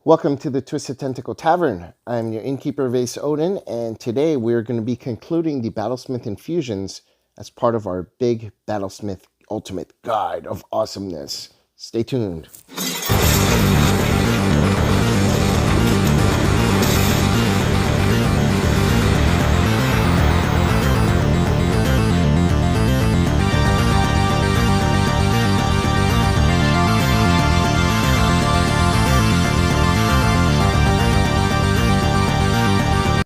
Welcome to the Twisted Tentacle Tavern. I'm your innkeeper, Vase Odin, and today we're going to be concluding the Battlesmith Infusions as part of our big Battlesmith Ultimate Guide of Awesomeness. Stay tuned.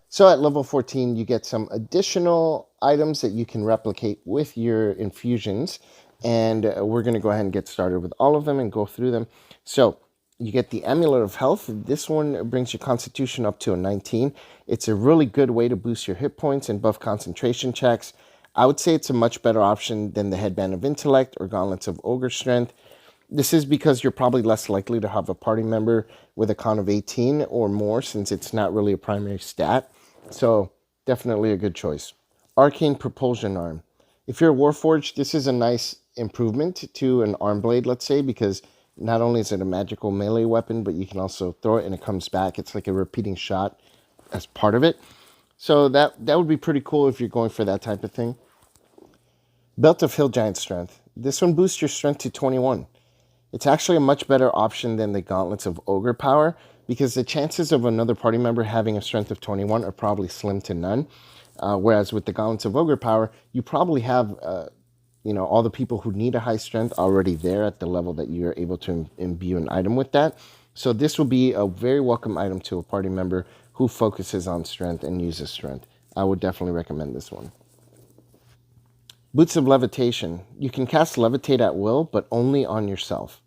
So at level 14, you get some additional items that you can replicate with your infusions. And we're going to go ahead and get started with all of them and go through them. So you get the Amulet of Health. This one brings your Constitution up to a 19. It's a really good way to boost your hit points and buff concentration checks. I would say it's a much better option than the Headband of Intellect or Gauntlets of Ogre Strength. This is because you're probably less likely to have a party member with a con of 18 or more, since it's not really a primary stat. So definitely a good choice. Arcane Propulsion Arm. If you're a Warforged, this is a nice improvement to an arm blade, let's say, because not only is it a magical melee weapon, but you can also throw it and it comes back. It's like a repeating shot as part of it. So that would be pretty cool if you're going for that type of thing. Belt of Hill Giant Strength. This one boosts your strength to 21. It's actually a much better option than the Gauntlets of Ogre Power, because the chances of another party member having a strength of 21 are probably slim to none. Whereas with the Gauntlets of Ogre Power, you probably have all the people who need a high strength already there at the level that you're able to imbue an item with that. So this will be a very welcome item to a party member who focuses on strength and uses strength. I would definitely recommend this one. Boots of Levitation. You can cast Levitate at will, but only on yourself.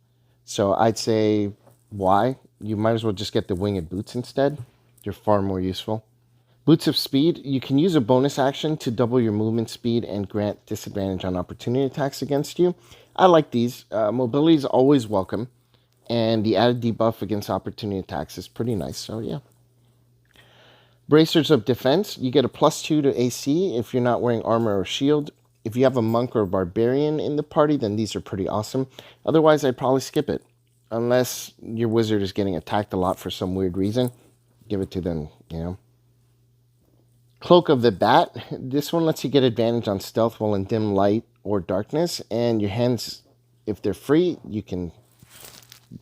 So I'd say, why? You might as well just get the Winged Boots instead. They're far more useful. Boots of Speed. You can use a bonus action to double your movement speed and grant disadvantage on opportunity attacks against you. I like these. Mobility is always welcome, and the added debuff against opportunity attacks is pretty nice, so yeah. Bracers of Defense. You get a +2 to AC if you're not wearing armor or shield. If you have a monk or a barbarian in the party, then these are pretty awesome. Otherwise, I'd probably skip it. Unless your wizard is getting attacked a lot for some weird reason, give it to them, Cloak of the Bat. This one lets you get advantage on stealth while in dim light or darkness. And your hands, if they're free, you can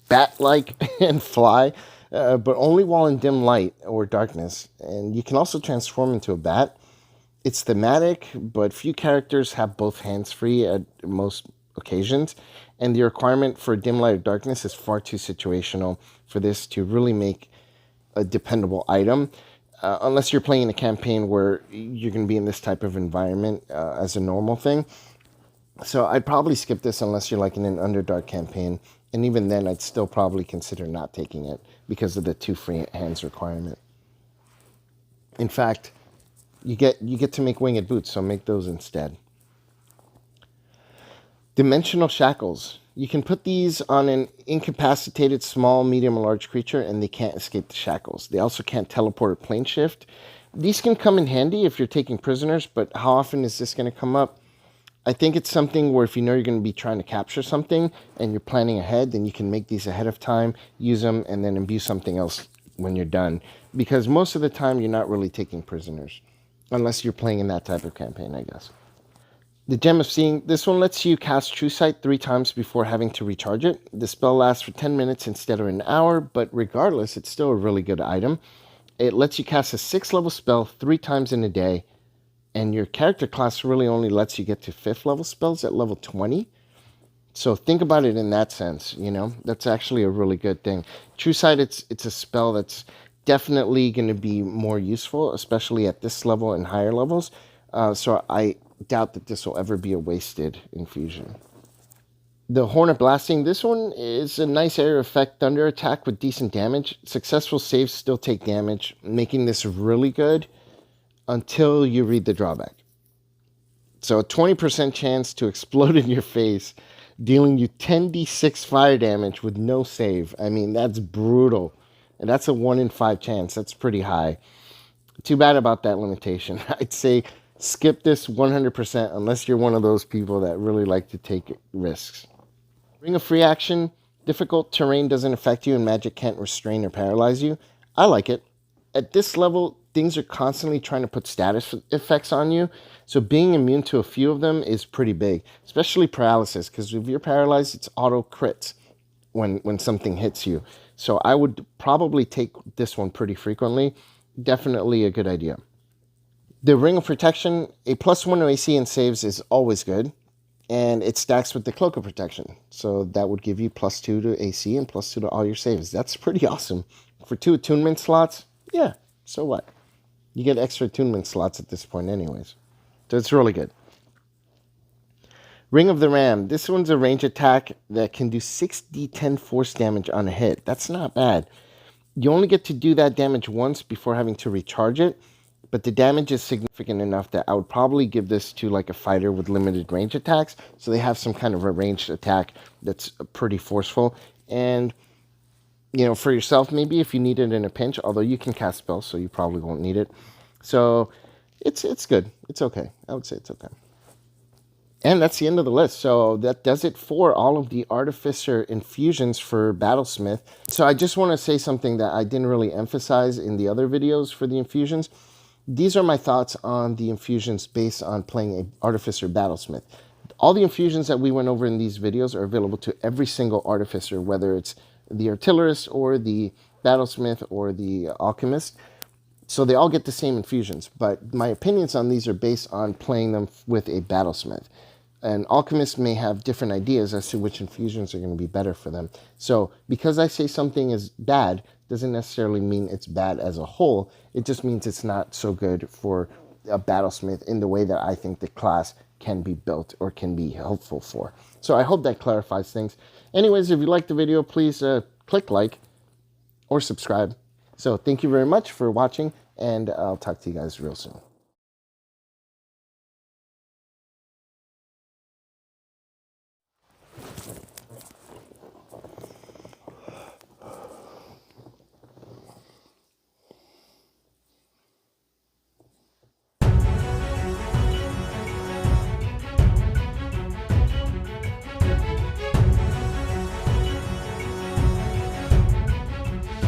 bat-like and fly, but only while in dim light or darkness. And you can also transform into a bat. It's thematic, but few characters have both hands free at most occasions, and the requirement for dim light or darkness is far too situational for this to really make a dependable item, unless you're playing a campaign where you're going to be in this type of environment as a normal thing. So I'd probably skip this unless you're like in an Underdark campaign, and even then I'd still probably consider not taking it because of the 2 free hands requirement. In fact, you get to make Winged Boots, so make those instead. Dimensional Shackles. You can put these on an incapacitated small, medium, or large creature, and they can't escape the shackles. They also can't teleport or plane shift. These can come in handy if you're taking prisoners, but how often is this going to come up? I think it's something where if you know you're going to be trying to capture something and you're planning ahead, then you can make these ahead of time, use them, and then imbue something else when you're done. Because most of the time, you're not really taking prisoners. Unless you're playing in that type of campaign, I guess. The Gem of Seeing. This one lets you cast True Sight 3 times before having to recharge it. The spell lasts for 10 minutes instead of an hour, but regardless, it's still a really good item. It lets you cast a 6th level spell 3 times in a day, and your character class really only lets you get to 5th level spells at level 20. So think about it in that sense, That's actually a really good thing. True Sight, it's a spell that's definitely going to be more useful, especially at this level and higher levels. So I doubt that this will ever be a wasted infusion. The Horn of Blasting. This one is a nice area effect thunder attack with decent damage. Successful saves still take damage, making this really good until you read the drawback. So a 20% chance to explode in your face, dealing you 10d6 fire damage with no save. I mean, that's brutal. And that's a 1 in 5 chance. That's pretty high. Too bad about that limitation. I'd say skip this 100% unless you're one of those people that really like to take risks. Ring of Free Action. Difficult terrain doesn't affect you and magic can't restrain or paralyze you. I like it. At this level, things are constantly trying to put status effects on you. So being immune to a few of them is pretty big, especially paralysis, because if you're paralyzed, it's auto crits when something hits you. So I would probably take this one pretty frequently. Definitely a good idea. The Ring of Protection, a +1 to AC and saves is always good. And it stacks with the Cloak of Protection. So that would give you +2 to AC and +2 to all your saves. That's pretty awesome. For 2 attunement slots, yeah, so what? You get extra attunement slots at this point anyways. So it's really good. Ring of the Ram. This one's a range attack that can do 6d10 force damage on a hit. That's not bad. You only get to do that damage once before having to recharge it. But the damage is significant enough that I would probably give this to like a fighter with limited range attacks. So they have some kind of a ranged attack that's pretty forceful. And, you know, for yourself, maybe if you need it in a pinch, although you can cast spells, so you probably won't need it. So it's good. It's okay. I would say it's okay. And that's the end of the list. So that does it for all of the Artificer infusions for Battlesmith. So I just want to say something that I didn't really emphasize in the other videos for the infusions. These are my thoughts on the infusions based on playing an Artificer Battlesmith. All the infusions that we went over in these videos are available to every single Artificer, whether it's the Artillerist or the Battlesmith or the Alchemist. So they all get the same infusions, but my opinions on these are based on playing them with a Battlesmith. An Alchemist may have different ideas as to which infusions are going to be better for them. So because I say something is bad, doesn't necessarily mean it's bad as a whole. It just means it's not so good for a Battlesmith in the way that I think the class can be built or can be helpful for. So I hope that clarifies things. Anyways, if you liked the video, please click like or subscribe. So thank you very much for watching, and I'll talk to you guys real soon.